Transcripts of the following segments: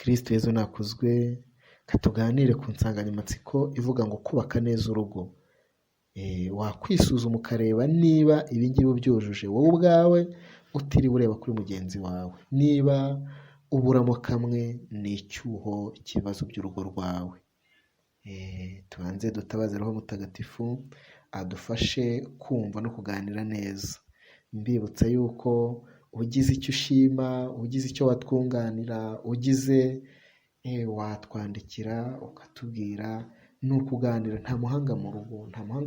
Kristo Yezu nakuzwe, katuganire ku nsanganyamatsiko ivuga ngo kubaka neza urugo. Wakwisuzuma ukareba niba ibingibi ubyujuje wowe ubwawe utiriwe ureba kuri mugenzi wawe, niba uburamo kamwe ni icyuho cy'ibibazo by'urugo rwawe. Tubanze dutabaze Roho Mutagatifu adufashe kumva no kuganira neza. Mbibutsa yuko ugize icyo ushima, ugize icyo watwunganira, ugize watwandikira ukatubwira, ni ukuganira. Nta muhanga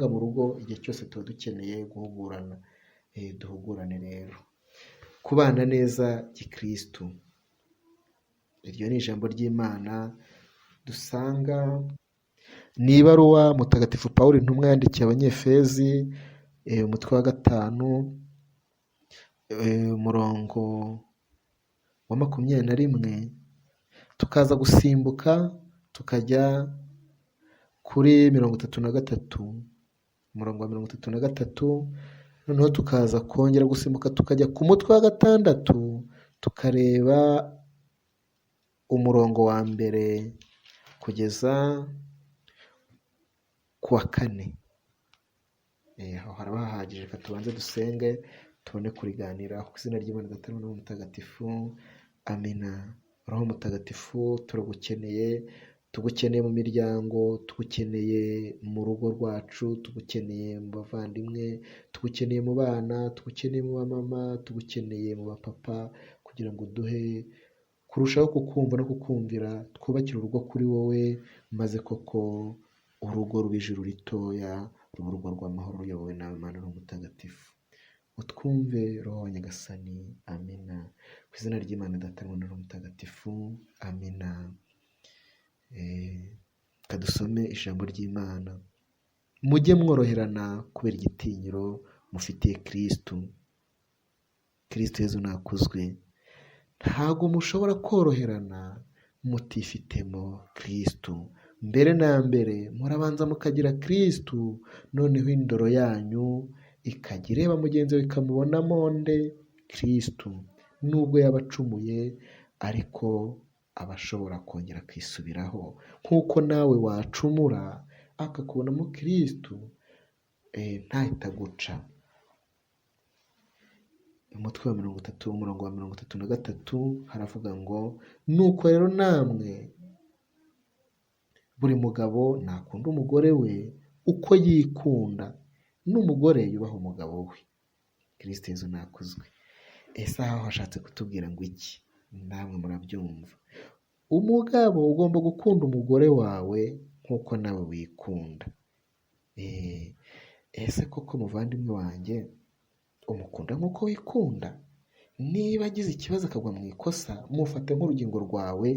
mu rugo, igihe cyose tuba dukeneye guhugurana. Duhugurane rero kubana neza gikristu. Iryo ni ijambo ry'Imana dusanga ni ibaruwa Mutagatifu Pawulo intumwa yandikiye Abanyefezi, umutwe wa 5, umurongo wa 21, tukaza gusimbuka tukajya kuri 33, umurongo wa 33, noneho tukaza kongera gusimbuka tukajya ku mutwe wa 6, tukareba umurongo wa 1 kugeza ku wa 4. Aho haraba hahagije. Reka tubanze dusenge tubone kuriganiraho. Ku izina ry'Imana Data na Roho Mutagatifu, amina. Roho Mutagatifu tugukeneye mu miryango, tugukeneye mu rugo rwacu, tugukeneye mu bavandimwe, tugukeneye mu bana, tugukeneye mu bamama, tugukeneye mu bapapa, kugira ngo duhe kurushaho kukumva no kukumvira, twubakire urugo kuri wowe, maze koko urugo rw'ijuru ritoya ruba urugo rw'amahoro ruyobowe nawe Mana Roho Mutagatifu. Utwumve Roho wa Nyagasani, amina. Ku izina ry'Imana Data na Roho Mutagatifu, amina. Kadusome ijambo ry'Imana. Mujye mworoherana kubera igitinyiro mufitiye Kristu. Kristo Yezu nakuzwe. Ntabwo mushobora koroherana mutifitemo Kristu. Mbere na mbere murabanza mukagira Kristu, noneho indoro yanyu ikajya ireba mugenzi we ikamubonamo nde? Kristu. Nubwo yaba acumuye ariko aba ashobora kongera akisubiraho, nk'uko nawe wacumura akakubonamo Kristu, ntahita aguca. Umutwe wa 30, umurongo wa 33 haravuga ngo, nuko rero namwe buri mugabo nakunda umugore we uko yikunda, n'umugore yubaha umugabo we. Kristo Yezu nakuzwe. Ese aha hashatse kutubwira ngo iki? Namwe murabyumva. Umugabo ugomba gukunda umugore wawe nk'uko nawe wikunda. Ese koko muvandimwe wanjye umukunda nk'uko wikunda? Niba agize ikibazo akagwa mu ikosa, mufate nk'urugingo rwawe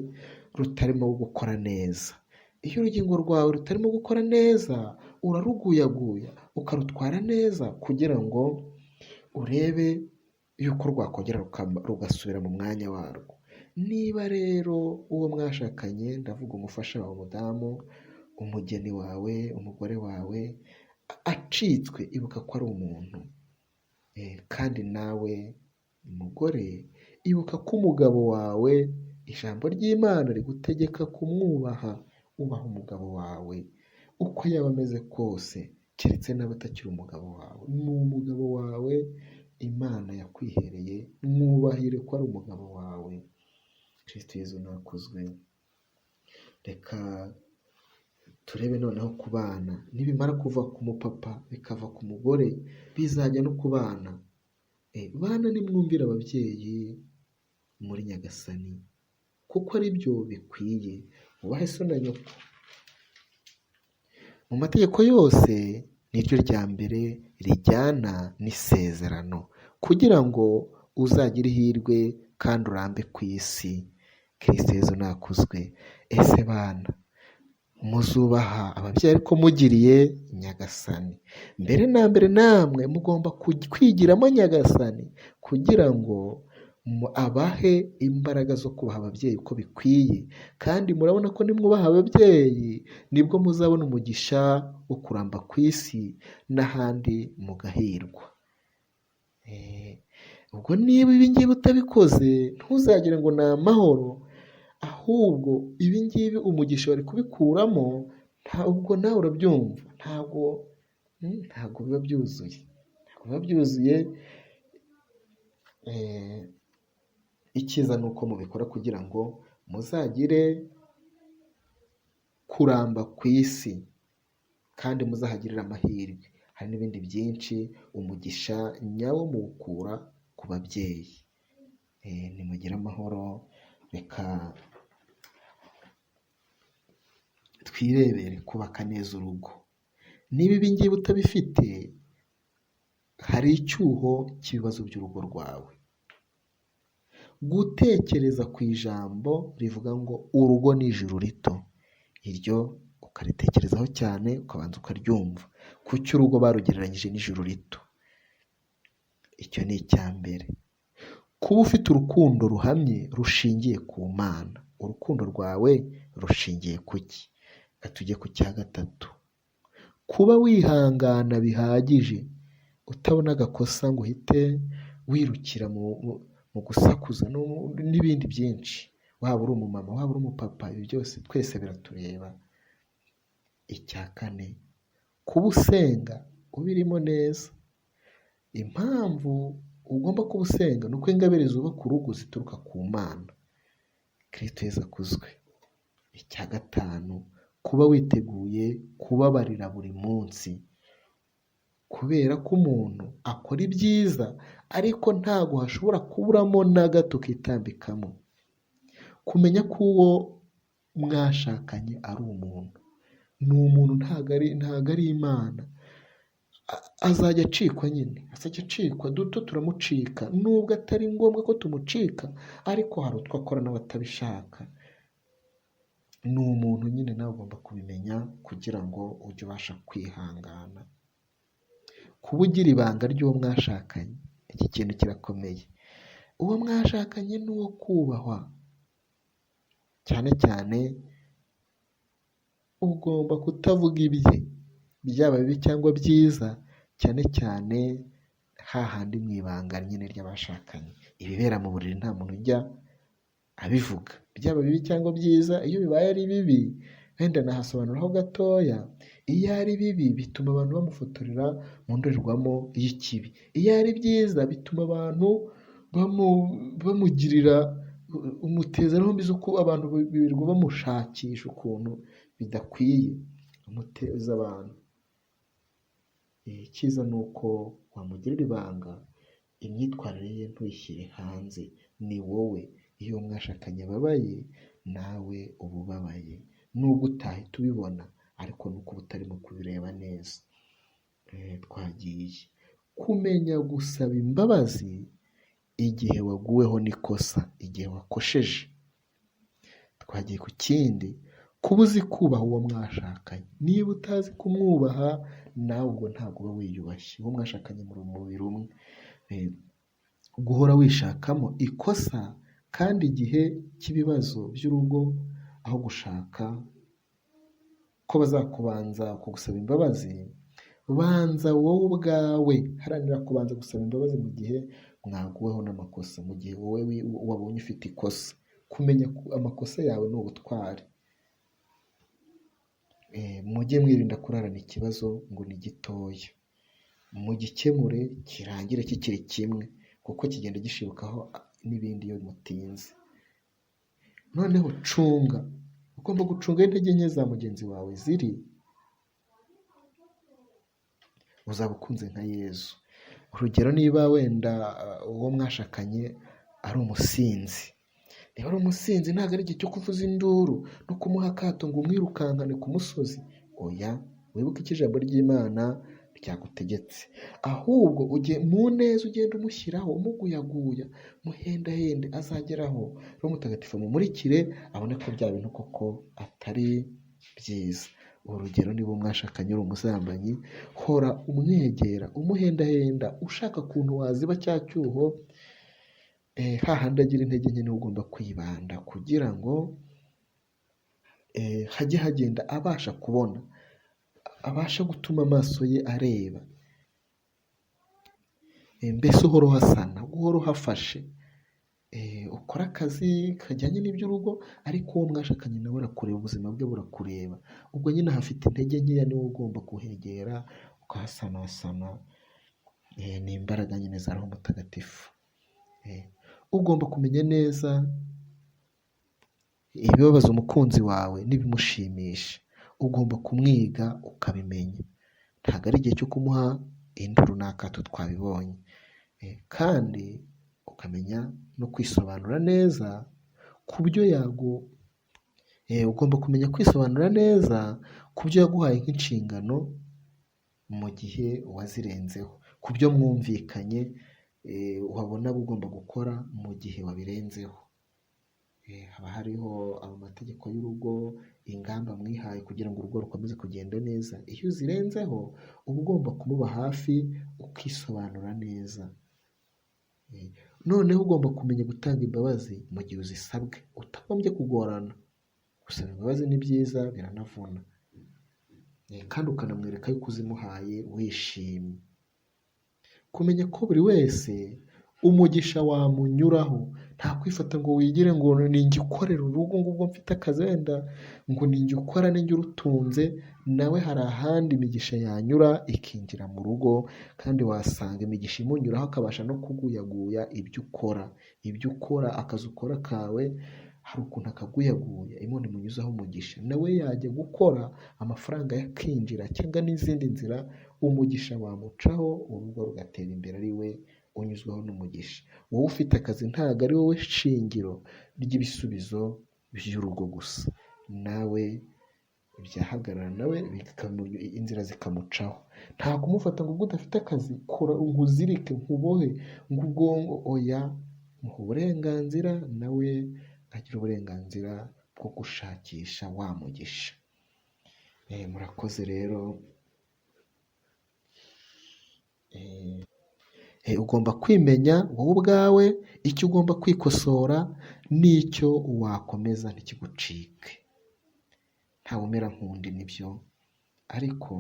rutarimo gukora neza. Iyo urugingo rwawe rutarimo gukora neza, uraruguyaguya ukarutwara neza kugira ngo urebe yuko rwakongera rugasubira mu mwanya warwo. Niba rero uwo mwashakanye, ndavuga umufasha wawe, umudamu, umugeni wawe, umugore wawe, acitswe, ibuka ko ari umuntu. Kandi nawe umugore, ibuka ko umugabo wawe, ijambo ry'Imana rigutegeka kumwubaha. Ubaha umugabo wawe uko yaba ameze kose, keretse n'aba atakiri umugabo wawe. Ni umugabo wawe Imana yakwihereye, mwubahire ko ari umugabo wawe. Kristo Yezu nakuzwe. Reka turebe noneho ku bana. Nibimara kuva ku mupapa bikava ku mugore, bizajya no ku bana. Bana nimwumvire ababyeyi muri Nyagasani, kuko ari byo bikwiye. Ubahe so na nyoko. Mu mategeko yose niryo rya mbere rijyana n'isezerano, kugira ngo uzagire ihirwe kandi urambe ku isi. Kristo Yezu nakuzwe. Ese bana, muzubaha ababyeyi ariko mugiriye Nyagasani. Mbere na mbere namwe mugomba kwigiramo Nyagasani, kugira ngo abahe imbaraga zo kubaha ababyeyi uko bikwiye. Kandi murabona ko nimwubaha ababyeyi nibwo muzabona umugisha wo kuramba ku isi n'ahandi mugahirwa. Ubwo niba ibi ngibi utabikoze, ntuzagire ngo ni amahoro, ahubwo ibi ngibi umugisha bari kubikuramo, ntabwo nawe urabyumva, ntabwo biba byuzuye. Icyiza ni uko mubikora kugira ngo muzagire kuramba ku isi kandi muzahagirire amahirwe. Hari n'ibindi byinshi, umugisha nyawo muwukura ku babyeyi. Nimugire amahoro, reka twirebere kubaka neza urugo. Niba ibi ngibi utabifite, hari icyuho cy'ibibazo by'urugo rwawe. Gutekereza ku ijambo rivuga ngo urugo ni ijuru rito, iryo ukaritekerezaho cyane, ukabanza ukaryumva. Kuki urugo barugereranyije n'ijuru rito? Icyo ni icya mbere. Kuba ufite urukundo ruhamye rushingiye ku Mana. Urukundo rwawe rushingiye ku ki? Tujye ku cya gatatu. Kuba wihangana bihagije, utabona agakosa ngo uhite wirukira mu gusakuza n'ibindi byinshi. Waba uri umumama, waba uri umupapa, ibi byose twese biratureba. Icya kane, kuba usenga ubirimo neza. Impamvu ugomba kuba usenga ni uko ingabire zubaka urugo zituruka ku Mana. Kristo Yesu akuzwe. Icya gatanu, kuba witeguye kubabarira buri munsi. Kubera ko umuntu akora ibyiza ariko ntabwo hashobora kuburamo na gato kitambikamo. Kumenya ko uwo mwashakanye ari umuntu, ni umuntu, ntabwo ari Imana. Azajya acikwa nyine, duto turamucika, nubwo atari ngombwa ko tumucika, ariko hari utwo akora nawe atabishaka. Ni umuntu nyine, nawe ugomba kubimenya kugira ngo ujye ubasha kwihangana. Kuba ugira ibanga ry'uwo mwashakanye, iki kintu kirakomeye. Uwo mwashakanye ni uwo kubahwa. Cyane cyane ugomba kutavuga ibye, byaba bibi cyangwa byiza, cyane cyane hahandi mu ibanga nyine ry'abashakanye. Ibibera mu buriri nta muntu ujya abivuga, byaba bibi cyangwa byiza. Iyo bibaye ari bibi, wenda nahasobanuraho gatoya. Iyo ari bibi bituma abantu bamufotorera mu ndorerwamo y'ikibi. Iyo ari byiza bituma abantu bamugirira umutezero mbi z'uko abantu birirwa bamushakisha ukuntu bidakwiye, amuteza abantu. Icyiza ni uko wamugirira ibanga, imyitwarire ye ntuyishyire hanze. Ni wowe. Iyo mwashakanye ababaye, nawe uba ubabaye, nubwo utahita ubibona, ariko nuko uba utarimo kubireba neza. Twagiye kumenya gusaba imbabazi igihe waguweho n'ikosa, igihe wakosheje. Twagiye ku kindi, kuba uzi kubaha uwo mwashakanye. Niba utazi kumwubaha, nawe ubwo ntabwo uba wiyubashye. Uwo mwashakanye muri umubiri umwe. Guhora wishakamo ikosa kandi igihe cy'ibibazo by'urugo, aho gushaka ko bazakubanza kugusaba imbabazi, banza wowe ubwawe. Haranira kubanza gusaba imbabazi mu gihe mwaguweho n'amakosa, mu gihe wowe wabonye ufite ikosa. Kumenya amakosa yawe ni ubutwari. Mujye mwirinda kurarana ikibazo ngo ni gitoya, mugikemure kirangire kikiri kimwe, kuko kigenda gishibukaho n'ibindi iyo mutinze. Noneho ugomba gucunga intege nke za mugenzi wawe ziri. Uzaba ukunze nka Yezu. Urugero, niba wenda uwo mwashakanye ari umusinzi, niba ari umusinzi, ntabwo ari igihe cyo kuvuza induru no kumuha akato ngo umwirukankane ku musozi. Oya, wibuke icyo ijambo ry'Imana ryagutegetse. Ahubwo mu neza ugenda umushyiraho, umuguyaguya, muhendahende, azageraho Roho Mutagatifu amumurikire, abone ko bya bintu koko atari byiza. Urugero, niba mwashakanye uri umusambanyi, hora umwegera, umuhendahenda, ushaka ukuntu waziba cya cyuho. Hahandi agira intege nke niho ugomba kwibanda, kugira ngo hajye hagenda abasha kubona, abasha gutuma amaso ye areba. Mbese uhora uhasana, uhora uhafashe, ukore akazi kajyanye n'iby'urugo, ariko uwo mwashakanye nawe arakureba, ubuzima bwe burakureba. Ubwo nyine ahafite intege nkeya niwe ugomba kuhegera ukahasanasana. Ni imbaraga nyine za Roho Mutagatifu. Ugomba kumenya neza ibibabaza umukunzi wawe n'ibimushimisha. Ugomba kumwiga ukabimenya. Ntabwo ari igihe cyo kumuha induru n'akato twabibonye. Kandi ukamenya no kwisobanura neza ku byo ugomba kumenya kwisobanura neza ku byo yaguhaye nk'inshingano mu gihe wazirenzeho, ku byo mwumvikanye wabona ugomba gukora mu gihe wabirenzeho. Haba hariho amategeko y'urugo, ingamba mwihaye kugira ngo urugo rukomeze kugenda neza. Iyo uzirenzeho uba ugomba kumuba hafi ukisobanura neza. Noneho ugomba kumenya gutanga imbabazi mu gihe uzisabwe, utagombye kugorana. Gusaba imbabazi ni byiza, biranavuna. Kandi ukanamwereka yuko uzimuhaye wishimye. Kumenya ko buri wese umugisha wamunyuraho, nta kwifata ngo wigire ngo ninjye ukorera urugo, ngo ubwo mfite akazi wenda ngo ninjye ukora ninjye urutunze. Nawe hari ahandi imigisha yanyura ikinjira mu rugo, kandi wasanga imigisha imunyuraho akabasha no kuguyaguya ibyo ukora akazi ukora kawe, hari ukuntu akaguyaguya, Imana imunyuzaho umugisha, nawe yajya gukora amafaranga yakinjira, cyangwa n'izindi nzira umugisha wamucaho, urugo rugatera imbere ari we unyuzwaho n'umugisha. Wowe ufite akazi ntabwo ari wowe shingiro ry'ibisubizo by'urugo gusa, nawe byahagarara, nawe inzira zikamucaho. Nta kumufata ngo ubwo udafite akazi nkuzirike nkubohe ngo ubwongo, oya, muha uburenganzira nawe agira uburenganzira bwo gushakisha wa mugisha. Murakoze rero. Ugomba kwimenya wowe ubwawe icyo ugomba kwikosora n'icyo wakomeza ntikigucike. Ntawe umera nk'undi, nibyo, ariko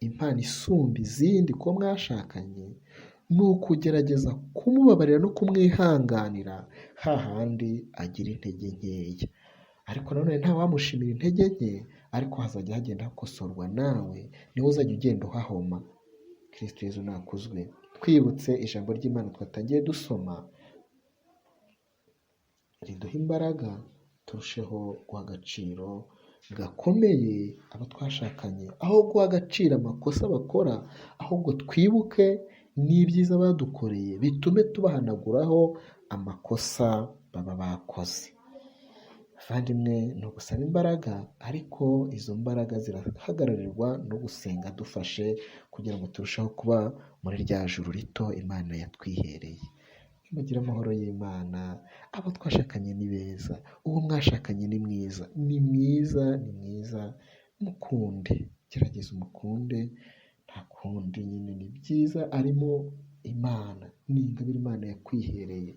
impano isumba izindi ko mwashakanye ni ukugerageza kumubabarira no kumwihanganira hahandi agira intege nkeya. Ariko nanone nta wamushimira intege nke, ariko hazajya hagenda hakosorwa, nawe niwe uzajya ugenda uhahoma. Kristo Yezu nakuzwe. Twibutse ijambo ry'Imana twatangiye dusoma, riduha imbaraga turusheho guha agaciro gakomeye abo twashakanye, aho guha agaciro amakosa bakora, ahubwo twibuke n'ibyiza badukoreye, bitume tubahanaguraho amakosa baba bakoze. Bavandimwe, ni ugusaba imbaraga, ariko izo mbaraga zirahagararirwa no gusenga dufashe, kugira ngo turusheho kuba muri rya juru rito Imana yatwihereye. Mugire amahoro y'Imana. Abo twashakanye ni beza, uwo mwashakanye ni mwiza, ni mwiza, ni mwiza. Mukunde, gerageza umukunde, nta kundi nyine ni byiza, arimo Imana, ni ingabire Imana yakwihereye.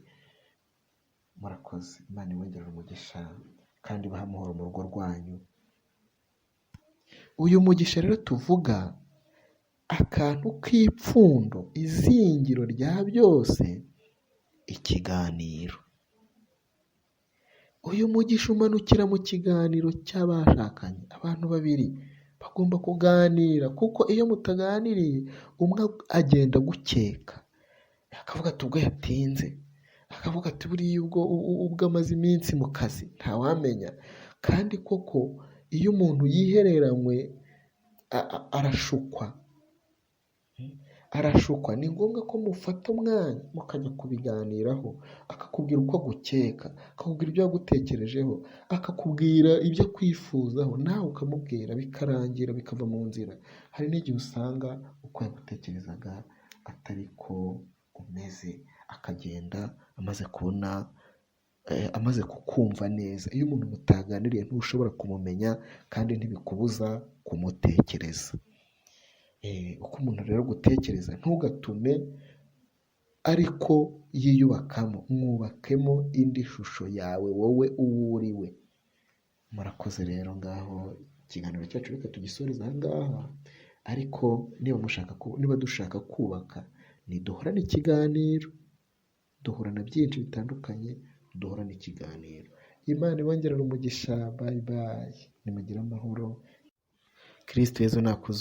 Murakoze. Imana ibongerere umugisha kandi ibahe amahoro mu rugo rwanyu. Uyu mugisha rero tuvuga, akantu k'ipfundo, izingiro rya byose, ikiganiro. Uyu mugisha umanukira mu kiganiro cy'abashakanye. Abantu babiri bagomba kuganira, kuko iyo mutaganiriye umwe agenda gukeka, akavuga ati ubwo yatinze, akavuga ati buriya ubwo amaze iminsi mu kazi, ntawamenya. Kandi koko iyo umuntu yihereranywe arashukwa. Ni ngombwa ko mufata umwanya mukajya kubiganiraho, akakubwira uko agukeka, akakubwira ibyo yagutekerejeho, akakubwira ibyo akwifuzaho, nawe ukamubwira, bikarangira bikava mu nzira. Hari n'igihe usanga uko yagutekerezaga atari ko umeze, akagenda amaze kukumva neza. Iyo umuntu mutaganiriye ntushobora kumumenya, kandi ntibikubuza kumutekereza. Uko umuntu rero gutekereza, ntugatume ariko yiyubakamo, mwubakemo indi shusho yawe, wowe uwo uri we. Murakoze rero. Ngaho ikiganiro cyacu reka tugisoreze aha ngaha, ariko niba dushaka kubaka, niduhorane ikiganiro, duhorana byinshi bitandukanye, duhorane ikiganiro. Imana ibongerera umugisha. Bayi bayi, nimugire amahoro. Kristo Yezu nakuzwe.